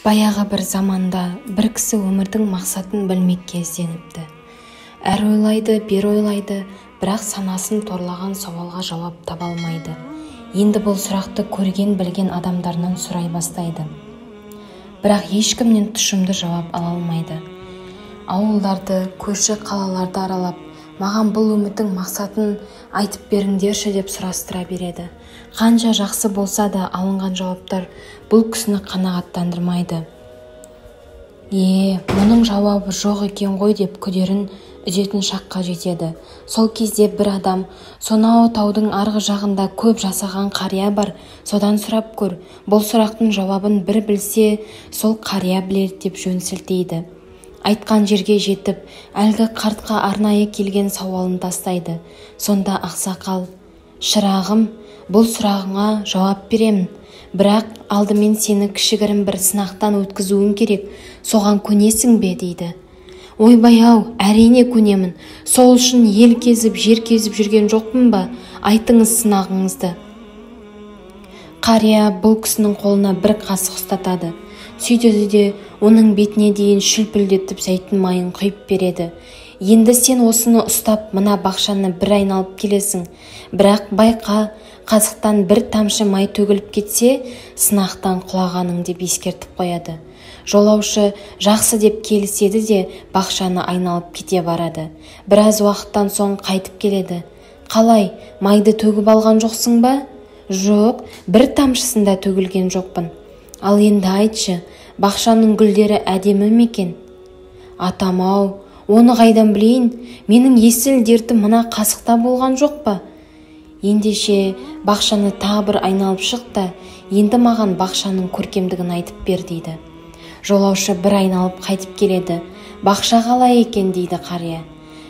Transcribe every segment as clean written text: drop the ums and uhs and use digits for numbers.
Баяғы бір заманда бір кісі өмірдің мақсатын білмекке ізденіпті. Әр ойлайды, бер ойлайды, бірақ санасын торлаған сауалға жауап таба алмайды. Енді бұл сұрақты көрген-білген адамдарынан сұрай бастайды. Бірақ ешкімнен тұшымды жауап ала алмайды. Ауылдарды, көрші қалаларды аралап, маған бұл өмірдің мақсатын айтып беріңдерші деп сұрастыра береді. Қанша жақсы болса да алынған жауаптар бұл кісіні қанағаттандырмайды. Мұның жауабы жоқ екен ғой деп күдерін үзетін шаққа жетеді. Сол кезде бір адам, сонау таудың арғы жағында көп жасаған қария бар, содан сұрап көр. Бұл сұрақтың жауабын бір білсе, сол қария білер деп жөн сілтейді. Айтқан жерге жетіп, әлгі қартқа арнайы келген сауалын тастайды. Сонда ақсақал: «Шырағым, бұл сұрағыңа жауап беремін. Бірақ алдымен сені кішігірім бір сынақтан өткізуім керек. Соған көнесің бе?» дейді. «Ойбай-ау, әрине көнемін. Сол үшін ел кезіп, жер кезіп жүрген жоқпын ба? Айтыңыз сынағыңызды». Қария бұл кісінің қолына бір қасық ұстатады. Сөйтеді де оның бетіне дейін шүлпілдетіп зәйтүн майын құйып береді. «Енді сен осыны ұстап, мына бақшаны бір айналып келесің. Бірақ байқа, қасықтан бір тамшы май төгіліп кетсе, сынақтан құлағаның» деп ескертіп қояды. Жолаушы жақсы деп келіседі де бақшаны айналып кете барады. Біраз уақыттан соң қайтып келеді. «Қалай, майды төгіп алған жоқсың ба?» «Жоқ, бір тамшысында төгілген жоқпын». «Ал енді айтшы, бақшаның гүлдері әдемі ме екен?» «Атам-ау, оны қайдан білейін? Менің есіл дертім мына қасықта болған жоқ па?» «Ендеше бақшаны тағы бір айналып шық та, енді маған бақшаның көркемдігін айтып бер» дейді. Жолаушы бір айналып қайтып келеді. «Бақша қалай екен?» дейді қария.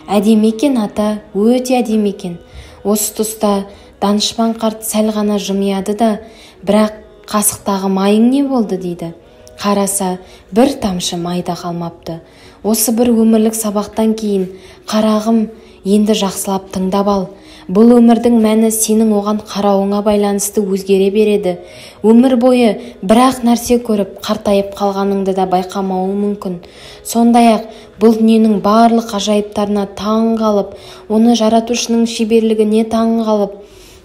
«Әдемі екен ата, өте әдемі екен. Осы тұста данышпан қарт сәл ғана жымияды да, бірақ қасықтағы майың не болды?» дейді. Қараса, бір тамшы майда қалмапты. «Осы бір өмірлік сабақтан кейін, қарағым, енді жақсылап тыңдап ал. Бұл өмірдің мәні сенің оған қарауыңа байланысты өзгере береді. Өмір бойы бір-ақ нәрсе көріп, қартайып қалғаныңды да байқамауы мүмкін. Сондай-ақ бұл дүниенің барлық ажайыптарына таң қалып, оны жаратушының шеберлігіне таң қалып,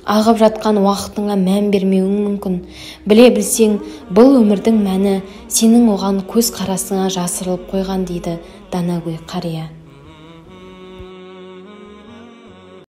ағып жатқан уақытыңа мән бермеуің мүмкін. Біле білсең, бұл өмірдің мәні сенің оған көз қарасыңа жасырылып қойған» дейді данагөй қария.